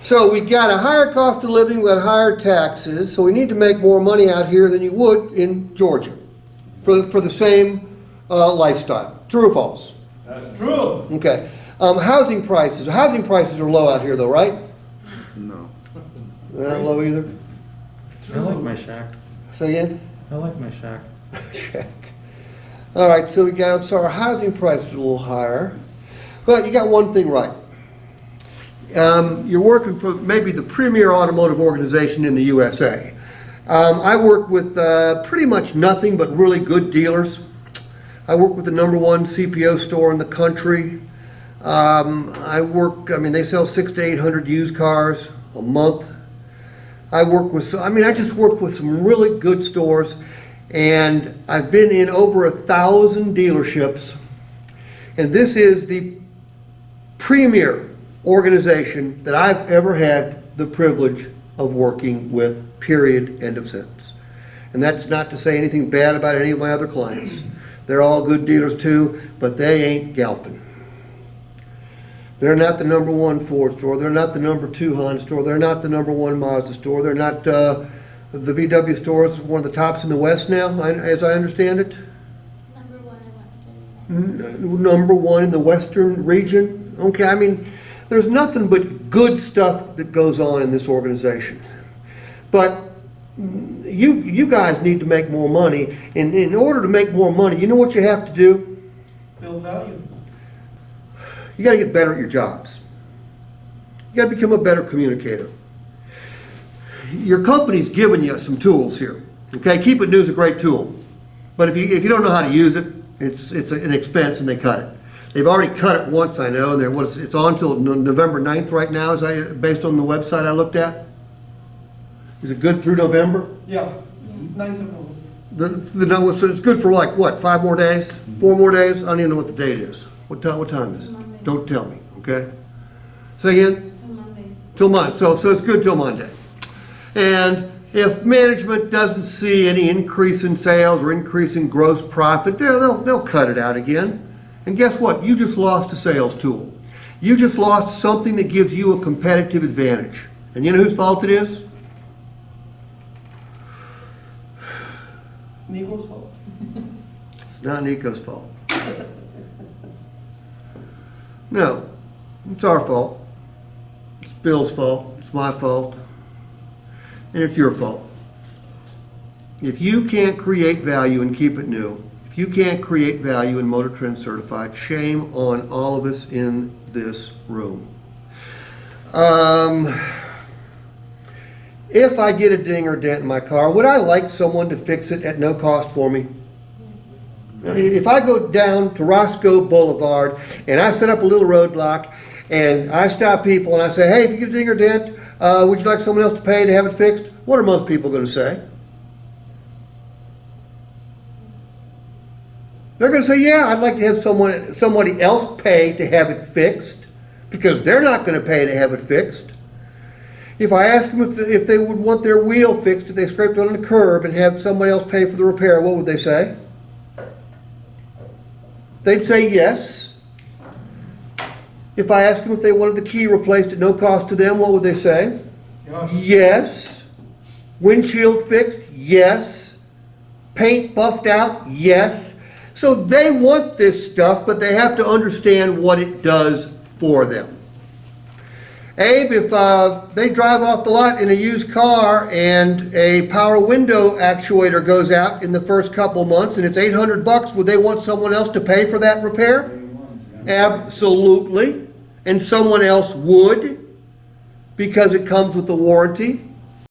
So we got a higher cost of living, we got higher taxes, so we need to make more money out here than you would in Georgia for the same lifestyle. True or false? That's true. Okay. Housing prices. Housing prices are low out here though, right? No. They're not low either? I like my shack. Say again? I like my shack. Check. All right, so our housing prices are a little higher, but you got one thing right. You're working for maybe the premier automotive organization in the USA. I work with pretty much nothing but really good dealers. I work with the #1 CPO store in the country. They sell 600 to 800 used cars a month. I just work with some really good stores, and I've been in over 1,000 dealerships, and this is the premier organization that I've ever had the privilege of working with, period, end of sentence. And that's not to say anything bad about any of my other clients. They're all good dealers too, but they ain't Galpin. They're not the #1 Ford store, they're not the #2 Honda store, they're not the #1 Mazda store, they're not, the VW store is one of the tops in the West now, as I understand it. #1 in the Western region. Okay, there's nothing but good stuff that goes on in this organization. But you guys need to make more money. And in order to make more money, you know what you have to do? Build value. You got to get better at your jobs. You got to become a better communicator. Your company's giving you some tools here. Okay, Keep It New is a great tool. But if you don't know how to use it, it's an expense and they cut it. They've already cut it once, I know, and it's on till November 9th right now, based on the website I looked at. Is it good through November? Yeah. 9 to 11. So it's good for like, what, 5 more days? 4 more days? I don't even know what the date is. What time is it? Monday. Don't tell me, okay? Say again? Till Monday. Till Monday. So it's good till Monday. And if management doesn't see any increase in sales or increase in gross profit, they'll cut it out again. And guess what? You just lost a sales tool. You just lost something that gives you a competitive advantage. And you know whose fault it is? Nico's fault. It's not Nico's fault. No, it's our fault. It's Bill's fault. It's my fault. And it's your fault. If you can't create value and Keep It New, if you can't create value in Motor Trend Certified, shame on all of us in this room. If I get a ding or dent in my car, would I like someone to fix it at no cost for me? If I go down to Roscoe Boulevard and I set up a little roadblock and I stop people and I say, hey, if you get a ding or dent, would you like someone else to pay to have it fixed? What are most people going to say? They're going to say, yeah, I'd like to have somebody else pay to have it fixed, because they're not going to pay to have it fixed. If I ask them if they would want their wheel fixed if they scraped it on the curb and have somebody else pay for the repair, what would they say? They'd say yes. If I asked them if they wanted the key replaced at no cost to them, what would they say? Yes. Windshield fixed? Yes. Paint buffed out? Yes. So they want this stuff, but they have to understand what it does for them. Abe, if they drive off the lot in a used car and a power window actuator goes out in the first couple months and it's $800, would they want someone else to pay for that repair? Absolutely. And someone else would, because it comes with the warranty.